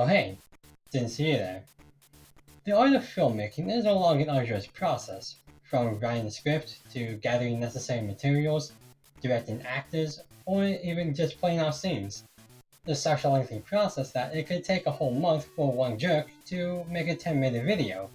Oh hey, didn't see you there. The art of filmmaking is a long and arduous process, from writing a script to gathering necessary materials, directing actors, or even just playing out scenes. It's such a lengthy process that it could take a whole month for one jerk to make a 10-minute video.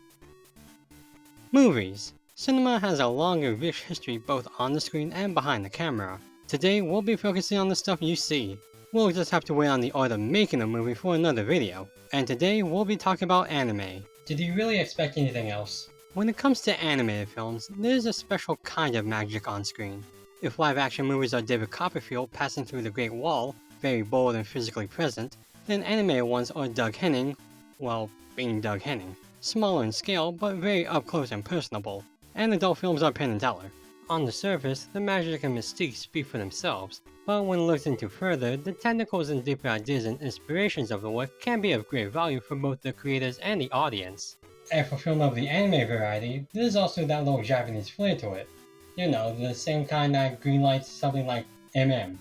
Movies. Cinema has a long and rich history both on the screen and behind the camera. Today we'll be focusing on the stuff you see. We'll just have to wait on the art of making a movie for another video. And today we'll be talking about anime. Did you really expect anything else? When it comes to animated films, there's a special kind of magic on screen. If live action movies are David Copperfield passing through the Great Wall, very bold and physically present, then animated ones are Doug Henning, well, being Doug Henning. Smaller in scale, but very up close and personable. And adult films are Penn and Teller. On the surface, the magic and mystique speak for themselves, but when looked into further, the technicals and deeper ideas and inspirations of the work can be of great value for both the creators and the audience. And for film of the anime variety, there's also that little Japanese flair to it. You know, the same kind that greenlights something like MM.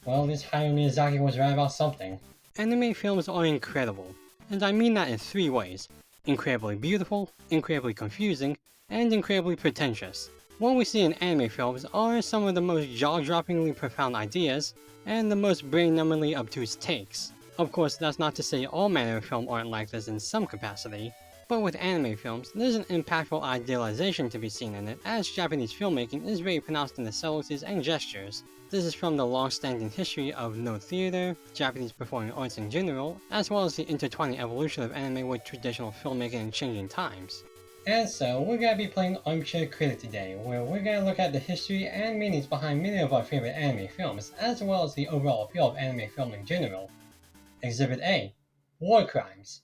Well, this Hayao Miyazaki was right about something. Anime films are incredible, and I mean that in three ways: incredibly beautiful, incredibly confusing, and incredibly pretentious. What we see in anime films are some of the most jaw-droppingly profound ideas, and the most brain-numbingly obtuse takes. Of course, that's not to say all manner of film aren't like this in some capacity, but with anime films, there's an impactful idealization to be seen in it, as Japanese filmmaking is very pronounced in the subtleties and gestures. This is from the long-standing history of no theater, Japanese performing arts in general, as well as the intertwining evolution of anime with traditional filmmaking in changing times. And so, we're gonna be playing Armchair Critic today, where we're gonna look at the history and meanings behind many of our favorite anime films, as well as the overall appeal of anime film in general. Exhibit A: War Crimes.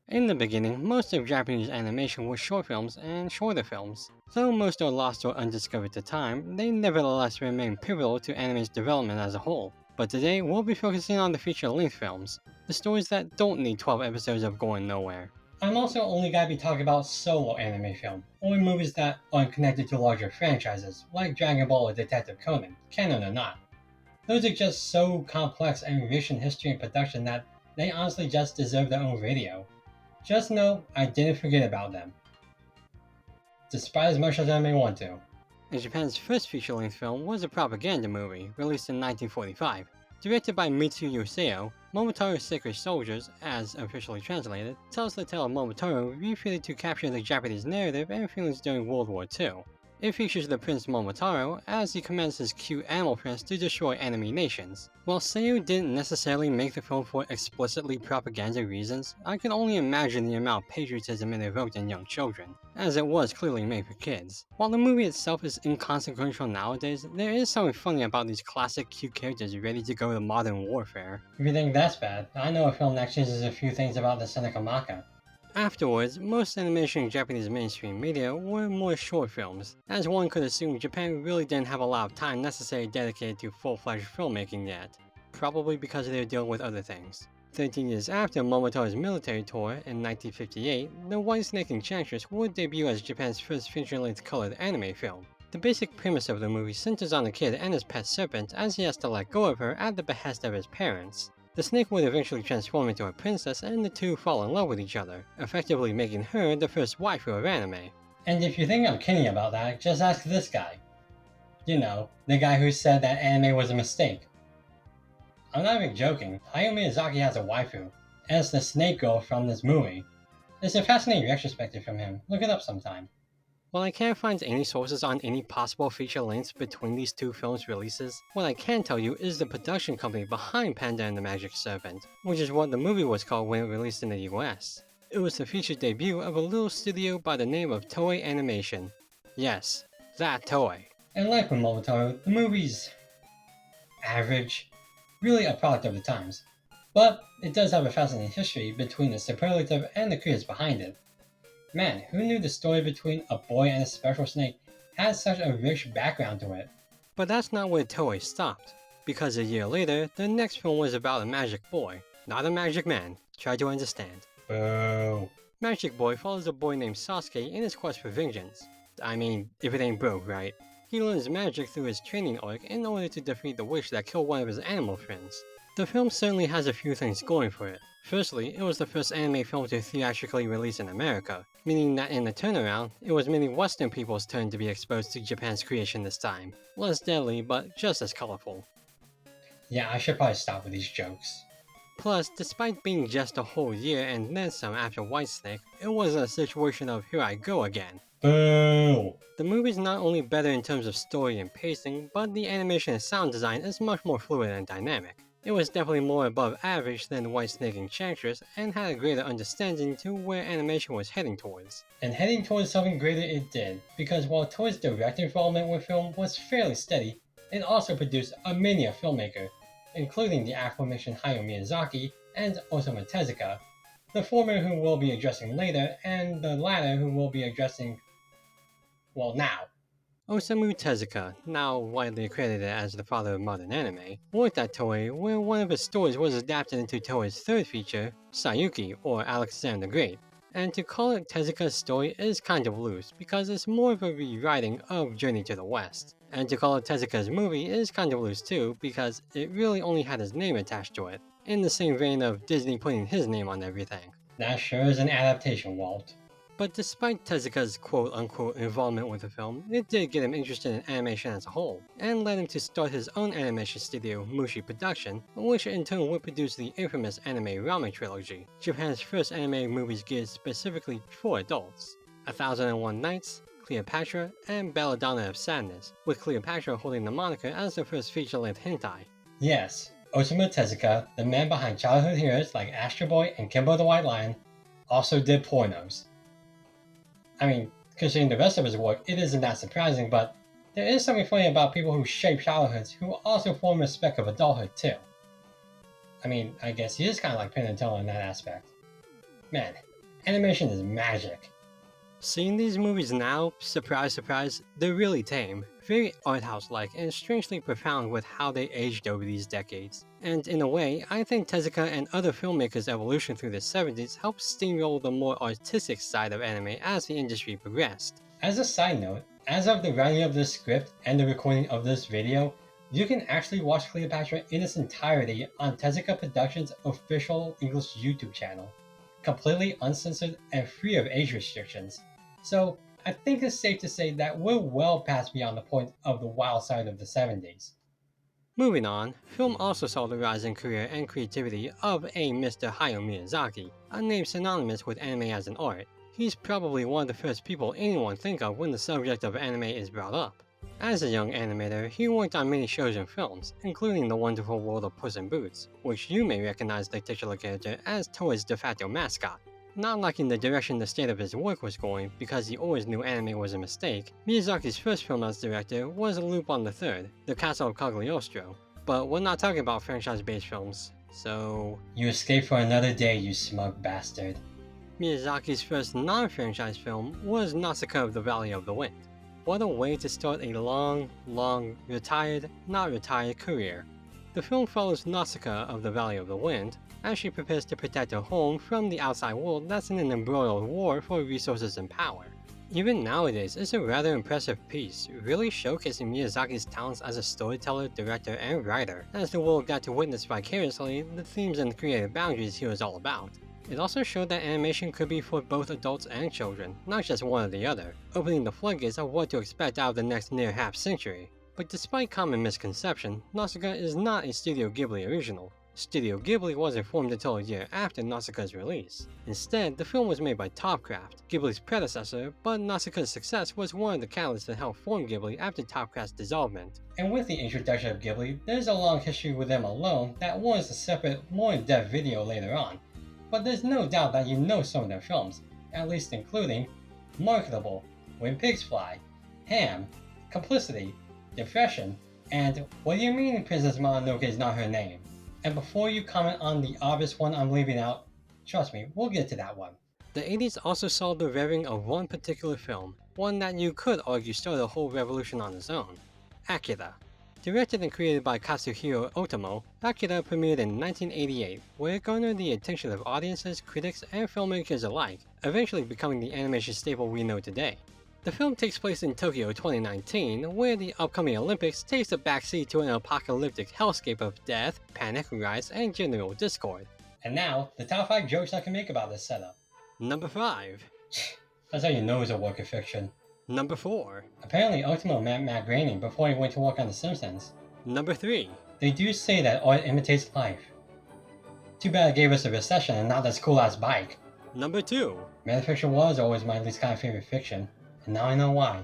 In the beginning, most of Japanese animation was short films and shorter films. Though most are lost or undiscovered to time, they nevertheless remain pivotal to anime's development as a whole. But today, we'll be focusing on the feature-length films, the stories that don't need 12 episodes of going nowhere. I'm also only gonna be talking about solo anime film, or movies that aren't connected to larger franchises, like Dragon Ball or Detective Conan, canon or not. Those are just so complex and rich in history and production that they honestly just deserve their own video. Just know I didn't forget about them, despite as much as I may want to. Japan's first feature-length film was a propaganda movie, released in 1945. Directed by Mitsu Yoseo, Momotaro's Sacred Soldiers, as officially translated, tells the tale of Momotaro refitted to capture the Japanese narrative and feelings during World War II. It features the Prince Momotaro as he commands his cute animal prince to destroy enemy nations. While Seiyu didn't necessarily make the film for explicitly propaganda reasons, I can only imagine the amount of patriotism it evoked in young children, as it was clearly made for kids. While the movie itself is inconsequential nowadays, there is something funny about these classic cute characters ready to go to modern warfare. If you think that's bad, I know a film that changes a few things about the Seneca Maka. Afterwards, most animation in Japanese mainstream media were more short films, as one could assume Japan really didn't have a lot of time necessary dedicated to full-fledged filmmaking yet, probably because they were dealing with other things. 13 years after Momotaro's military tour in 1958, The White Snake Enchantress would debut as Japan's first feature-length colored anime film. The basic premise of the movie centers on a kid and his pet serpent as he has to let go of her at the behest of his parents. The snake would eventually transform into a princess and the two fall in love with each other, effectively making her the first waifu of anime. And if you think I'm kidding about that, just ask this guy. You know, the guy who said that anime was a mistake. I'm not even joking, Hayao Miyazaki has a waifu, and it's the snake girl from this movie. It's a fascinating retrospective from him, look it up sometime. While I can't find any sources on any possible feature lengths between these two films' releases, what I can tell you is the production company behind Panda and the Magic Serpent, which is what the movie was called when it released in the US. It was the feature debut of a little studio by the name of Toei Animation. Yes, that Toei. And like with Momotaro, the movie's average, really a product of the times. But it does have a fascinating history between the superlative and the creators behind it. Man, who knew the story between a boy and a special snake had such a rich background to it? But that's not where Toei stopped, because a year later, the next film was about a magic boy, not a magic man. Try to understand. Boo. Magic Boy follows a boy named Sasuke in his quest for vengeance. I mean, if it ain't broke, right? He learns magic through his training arc in order to defeat the witch that killed one of his animal friends. The film certainly has a few things going for it. Firstly, it was the first anime film to theatrically release in America, meaning that in the turnaround, it was many Western people's turn to be exposed to Japan's creation this time. Less deadly, but just as colorful. Yeah, I should probably stop with these jokes. Plus, despite being just a whole year and then some after Whitesnake, it was a situation of here I go again. Boo! The movie's not only better in terms of story and pacing, but the animation and sound design is much more fluid and dynamic. It was definitely more above average than Whitesnake and Enchantress, and had a greater understanding to where animation was heading towards. And heading towards something greater it did, because while Toei's direct involvement with film was fairly steady, it also produced a mania filmmaker, including the aforementioned Hayao Miyazaki and Osamu Tezuka, the former who we'll be addressing later, and the latter who we'll be addressing, well, now. Osamu Tezuka, now widely accredited as the father of modern anime, worked at Toei where one of his stories was adapted into Toei's third feature, Sayuki or Alexander the Great. And to call it Tezuka's story is kind of loose because it's more of a rewriting of Journey to the West. And to call it Tezuka's movie is kind of loose too because it really only had his name attached to it, in the same vein of Disney putting his name on everything. That sure is an adaptation, Walt. But despite Tezuka's quote-unquote involvement with the film, it did get him interested in animation as a whole, and led him to start his own animation studio, Mushi Production, which in turn would produce the infamous anime Ramen trilogy, Japan's first anime movies geared specifically for adults. 1001 Nights, Cleopatra, and Belladonna of Sadness, with Cleopatra holding the moniker as the first feature-length hentai. Yes, Osamu Tezuka, the man behind childhood heroes like Astro Boy and Kimbo the White Lion, also did pornos. I mean, considering the rest of his work, it isn't that surprising, but there is something funny about people who shape childhoods who also form a speck of adulthood too. I mean, I guess he is kind of like Penn and Teller in that aspect. Man, animation is magic. Seeing these movies now, surprise surprise, they're really tame, very art house-like and strangely profound with how they aged over these decades. And in a way, I think Tezuka and other filmmakers' evolution through the 70s helped steamroll the more artistic side of anime as the industry progressed. As a side note, as of the writing of this script and the recording of this video, you can actually watch Cleopatra in its entirety on Tezuka Productions' official English YouTube channel, completely uncensored and free of age restrictions. So, I think it's safe to say that we're well past beyond the point of the wild side of the 70s. Moving on, film also saw the rise in career and creativity of a Mr. Hayao Miyazaki, a name synonymous with anime as an art. He's probably one of the first people anyone think of when the subject of anime is brought up. As a young animator, he worked on many shows and films, including The Wonderful World of Puss in Boots, which you may recognize the titular character as Toei's de facto mascot. Not liking the direction the state of his work was going because he always knew anime was a mistake, Miyazaki's first film as director was Lupin III, The Castle of Cagliostro. But we're not talking about franchise-based films, so... You escaped for another day, you smug bastard. Miyazaki's first non-franchise film was Nausicaa of the Valley of the Wind. What a way to start a long, retired, not retired career. The film follows Nausicaa of the Valley of the Wind, as she prepares to protect her home from the outside world that's in an embroiled war for resources and power. Even nowadays, it's a rather impressive piece, really showcasing Miyazaki's talents as a storyteller, director, and writer, as the world got to witness vicariously the themes and creative boundaries he was all about. It also showed that animation could be for both adults and children, not just one or the other, opening the floodgates of what to expect out of the next near half-century. But despite common misconception, Nausicaa is not a Studio Ghibli original. Studio Ghibli wasn't formed until a year after Nausicaa's release. Instead, the film was made by Topcraft, Ghibli's predecessor, but Nausicaa's success was one of the catalysts that helped form Ghibli after Topcraft's dissolvement. And with the introduction of Ghibli, there's a long history with them alone that warrants a separate, more in-depth video later on. But there's no doubt that you know some of their films, at least including Marketable, When Pigs Fly, Ham, Complicity, Depression, and What Do You Mean Princess Mononoke is Not Her Name? And before you comment on the obvious one I'm leaving out, trust me, we'll get to that one. The 80s also saw the revving of one particular film, one that you could argue started a whole revolution on its own, Akira. Directed and created by Katsuhiro Otomo, Akira premiered in 1988, where it garnered the attention of audiences, critics, and filmmakers alike, eventually becoming the animation staple we know today. The film takes place in Tokyo 2019, where the upcoming Olympics takes a backseat to an apocalyptic hellscape of death, panic, riots, and general discord. And now, the top 5 jokes I can make about this setup. Number 5. That's how you know it's a work of fiction. Number 4. Apparently, Ultimo met Matt Groening before he went to work on The Simpsons. Number 3. They do say that art imitates life. Too bad it gave us a recession and not this cool ass bike. Number 2. Metafiction was always my least kind of favorite fiction, and now I know why.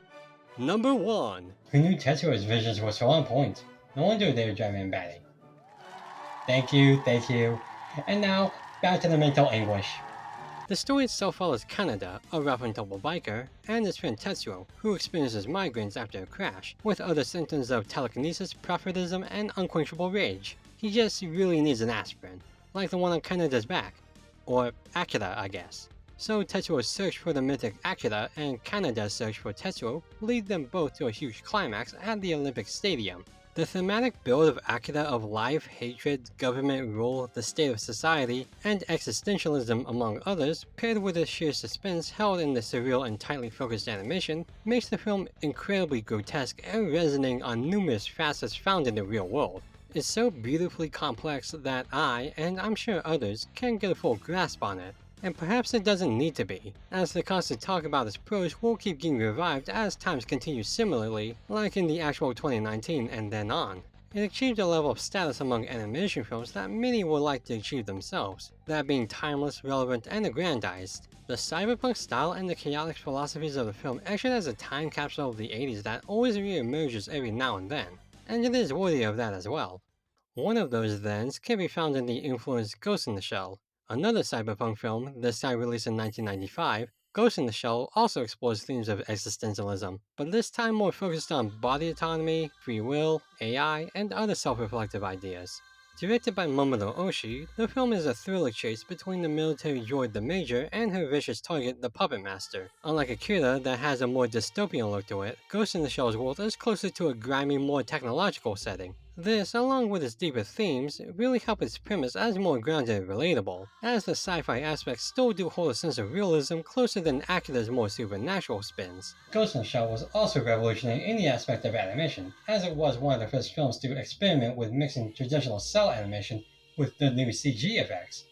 Number 1. Who knew Tetsuo's visions were so on point? No wonder they were driving batty. Thank you. And now, back to the mental anguish. The story itself follows Kaneda, a rough and tumble biker, and his friend Tetsuo, who experiences migraines after a crash, with other symptoms of telekinesis, prophetism, and unquenchable rage. He just really needs an aspirin, like the one on Kaneda's back. Or Akira, I guess. So Tetsuo's search for the mythic Akira and Kaneda's search for Tetsuo lead them both to a huge climax at the Olympic Stadium. The thematic build of Akira of life, hatred, government rule, the state of society, and existentialism among others, paired with the sheer suspense held in the surreal and tightly focused animation, makes the film incredibly grotesque and resonating on numerous facets found in the real world. It's so beautifully complex that I, and I'm sure others, can't get a full grasp on it. And perhaps it doesn't need to be, as the constant talk about its pros will keep getting revived as times continue similarly, like in the actual 2019 and then on. It achieved a level of status among animation films that many would like to achieve themselves, that being timeless, relevant, and aggrandized. The cyberpunk style and the chaotic philosophies of the film act as a time capsule of the 80s that always re-emerges every now and then, and it is worthy of that as well. One of those thens can be found in the influence Ghost in the Shell. Another cyberpunk film, this time released in 1995, Ghost in the Shell also explores themes of existentialism, but this time more focused on body autonomy, free will, AI, and other self-reflective ideas. Directed by Momoro Oshii, the film is a thriller chase between the military droid the Major and her vicious target, the Puppet Master. Unlike Akira that has a more dystopian look to it, Ghost in the Shell's world is closer to a grimy, more technological setting. This, along with its deeper themes, really help its premise as more grounded and relatable, as the sci-fi aspects still do hold a sense of realism closer than Akira's more supernatural spins. Ghost in the Shell was also revolutionary in the aspect of animation, as it was one of the first films to experiment with mixing traditional cell animation with the new CG effects.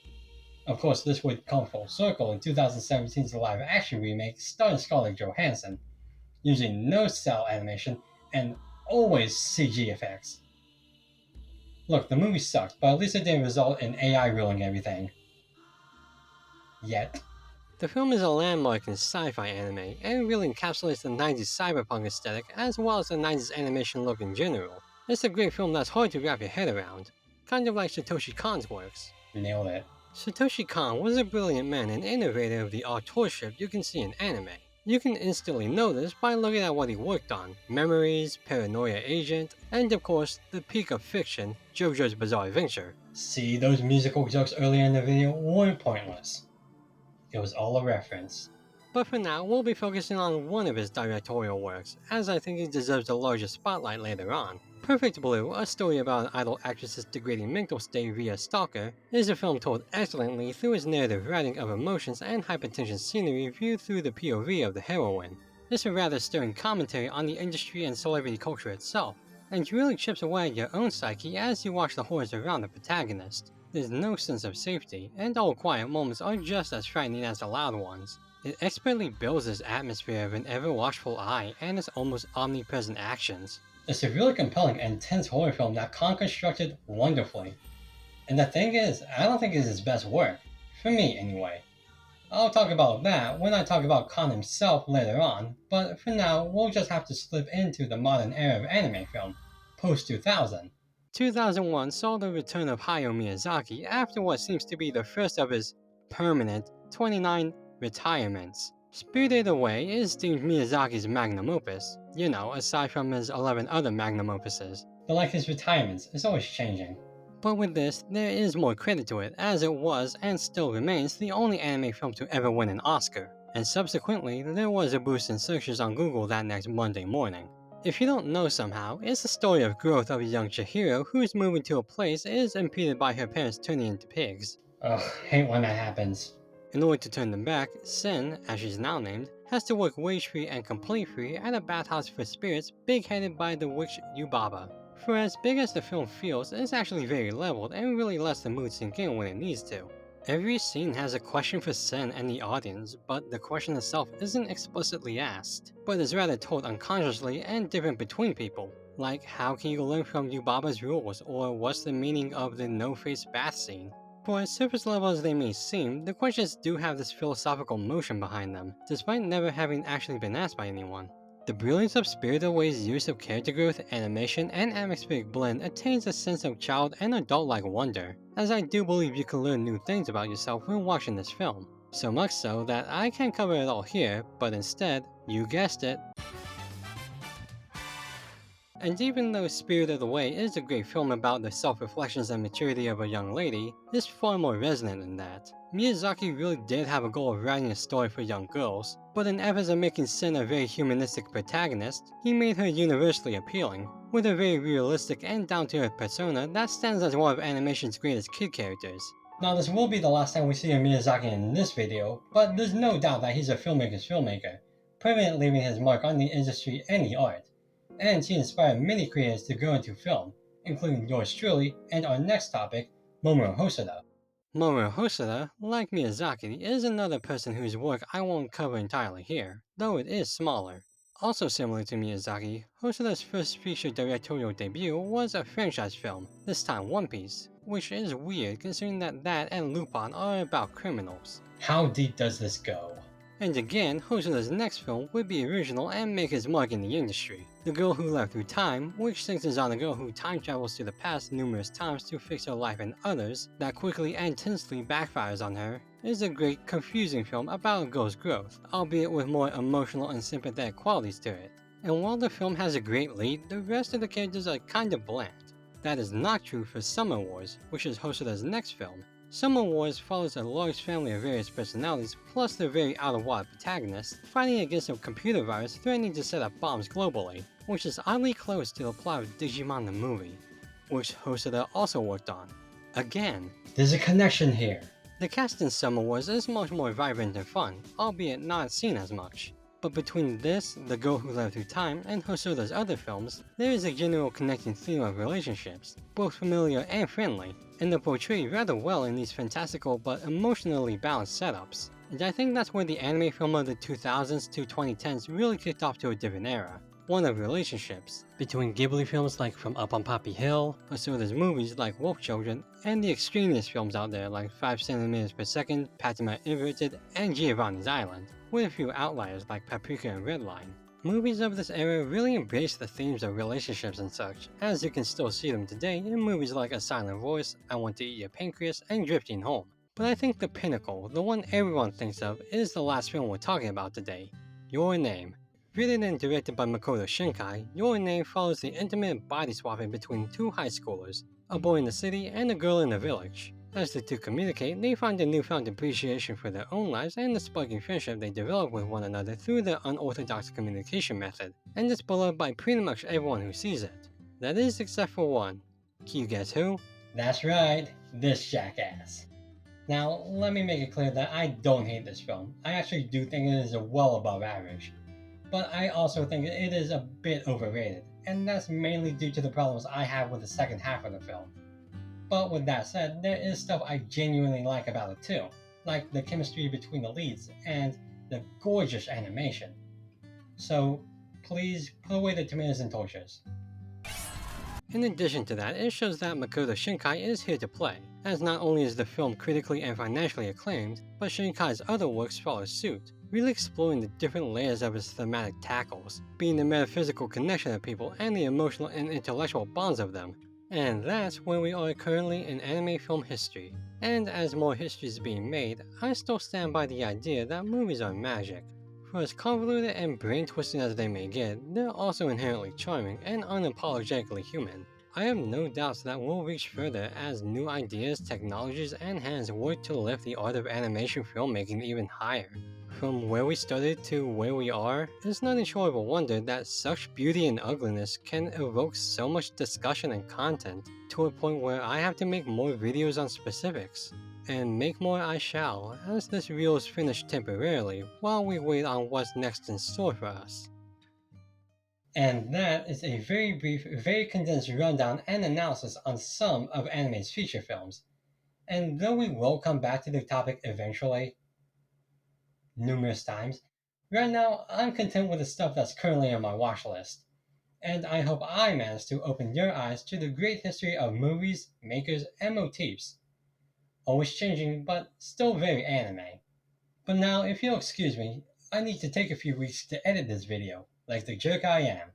Of course, this would come full circle in 2017's live-action remake starring Scarlett Johansson, using no cell animation and always CG effects. Look, the movie sucked, but at least it didn't result in AI ruling everything. Yet. The film is a landmark in sci-fi anime, and really encapsulates the 90s cyberpunk aesthetic as well as the 90s animation look in general. It's a great film that's hard to wrap your head around, kind of like Satoshi Kon's works. Nailed it. Satoshi Kon was a brilliant man and innovator of the authorship you can see in anime. You can instantly know this by looking at what he worked on: Memories, Paranoia Agent, and of course, the peak of fiction, JoJo's Bizarre Adventure. See, those musical jokes earlier in the video weren't pointless. It was all a reference. But for now, we'll be focusing on one of his directorial works, as I think he deserves the largest spotlight later on. Perfect Blue, a story about an idol actress's degrading mental state via stalker, is a film told excellently through its narrative writing of emotions and hypertension scenery viewed through the POV of the heroine. It's a rather stirring commentary on the industry and celebrity culture itself, and really chips away at your own psyche as you watch the horrors around the protagonist. There's no sense of safety, and all quiet moments are just as frightening as the loud ones. It expertly builds this atmosphere of an ever-watchful eye and its almost omnipresent actions. It's a really compelling and tense horror film that Kon constructed wonderfully. And the thing is, I don't think it's his best work. For me, anyway. I'll talk about that when I talk about Kon himself later on, but for now, we'll just have to slip into the modern era of anime film, post-2000. 2001 saw the return of Hayao Miyazaki after what seems to be the first of his permanent 29 retirements. Spirited Away is deemed Miyazaki's magnum opus, aside from his 11 other magnum opuses. But like his retirements, it's always changing. But with this, there is more credit to it, as it was and still remains the only anime film to ever win an Oscar. And subsequently, there was a boost in searches on Google that next Monday morning. If you don't know somehow, it's the story of growth of a young Chihiro whose moving to a place is impeded by her parents turning into pigs. Ugh, hate when that happens. In order to turn them back, Sen, as she's now named, has to work wage-free and complete-free at a bathhouse for spirits big-headed by the witch Yubaba. For as big as the film feels, it's actually very leveled and really lets the mood sink in when it needs to. Every scene has a question for Sen and the audience, but the question itself isn't explicitly asked, but is rather told unconsciously and different between people. Like, how can you learn from Yubaba's rules, or what's the meaning of the no-face bath scene? For as surface level as they may seem, the questions do have this philosophical motion behind them, despite never having actually been asked by anyone. The brilliance of Spirited Away's use of character growth, animation, and atmospheric blend attains a sense of child and adult-like wonder, as I do believe you can learn new things about yourself when watching this film. So much so that I can't cover it all here, but instead, you guessed it. And even though Spirited Away is a great film about the self-reflections and maturity of a young lady, it's far more resonant than that. Miyazaki really did have a goal of writing a story for young girls, but in efforts of making Sen a very humanistic protagonist, he made her universally appealing, with a very realistic and down-to-earth persona that stands as one of animation's greatest kid characters. Now this will be the last time we see a Miyazaki in this video, but there's no doubt that he's a filmmaker's filmmaker, permanently leaving his mark on the industry and the art. And he inspired many creators to go into film, including yours truly and our next topic, Mamoru Hosoda. Mamoru Hosoda, like Miyazaki, is another person whose work I won't cover entirely here, though it is smaller. Also similar to Miyazaki, Hosoda's first feature directorial debut was a franchise film, this time One Piece, which is weird considering that and Lupin are about criminals. How deep does this go? And again, Hosoda's next film would be original and make his mark in the industry. The Girl Who Left Through Time, which centers on a girl who time travels to the past numerous times to fix her life and others, that quickly and intensely backfires on her, is a great, confusing film about a girl's growth, albeit with more emotional and sympathetic qualities to it. And while the film has a great lead, the rest of the characters are kinda bland. That is not true for Summer Wars, which is Hosoda's next film. Summer Wars follows a large family of various personalities plus their very out-of-water protagonist fighting against a computer virus threatening to set up bombs globally, which is oddly close to the plot of Digimon the movie, which Hosoda also worked on. Again, there's a connection here. The cast in Summer Wars is much more vibrant and fun, albeit not seen as much. But between this, The Girl Who Left Through Time, and Hosoda's other films, there is a general connecting theme of relationships, both familiar and friendly, and they're portrayed rather well in these fantastical but emotionally balanced setups. And I think that's where the anime film of the 2000s to 2010s really kicked off to a different era, one of relationships, between Ghibli films like From Up on Poppy Hill, Hosoda's movies like Wolf Children, and the extraneous films out there like 5 cm per second, Patama Inverted, and Giovanni's Island, with a few outliers like Paprika and Redline. Movies of this era really embrace the themes of relationships and such, as you can still see them today in movies like A Silent Voice, I Want to Eat Your Pancreas, and Drifting Home. But I think the pinnacle, the one everyone thinks of, is the last film we're talking about today, Your Name. Written and directed by Makoto Shinkai, Your Name follows the intimate body swapping between two high schoolers, a boy in the city and a girl in the village. As the two communicate, they find a newfound appreciation for their own lives and the sparking friendship they develop with one another through their unorthodox communication method, and it's beloved by pretty much everyone who sees it. That is except for one. Can you guess who? That's right, this jackass. Now, let me make it clear that I don't hate this film. I actually do think it is a well above average. But I also think it is a bit overrated, and that's mainly due to the problems I have with the second half of the film. But with that said, there is stuff I genuinely like about it too, like the chemistry between the leads and the gorgeous animation. So please put away the tomatoes and torches. In addition to that, it shows that Makoto Shinkai is here to play, as not only is the film critically and financially acclaimed, but Shinkai's other works follow suit, really exploring the different layers of his thematic tackles, being the metaphysical connection of people and the emotional and intellectual bonds of them. And that's where we are currently in anime film history. And as more history is being made, I still stand by the idea that movies are magic. For as convoluted and brain-twisting as they may get, they're also inherently charming and unapologetically human. I have no doubts that we'll reach further as new ideas, technologies, and hands work to lift the art of animation filmmaking even higher. From where we started to where we are, it's nothing short of a wonder that such beauty and ugliness can evoke so much discussion and content, to a point where I have to make more videos on specifics. And make more I shall, as this reel is finished temporarily while we wait on what's next in store for us. And that is a very brief, very condensed rundown and analysis on some of anime's feature films. And though we will come back to the topic eventually, numerous times, right now I'm content with the stuff that's currently on my watch list. And I hope I managed to open your eyes to the great history of movies, makers, and motifs. Always changing, but still very anime. But now, if you'll excuse me, I need to take a few weeks to edit this video, like the jerk I am.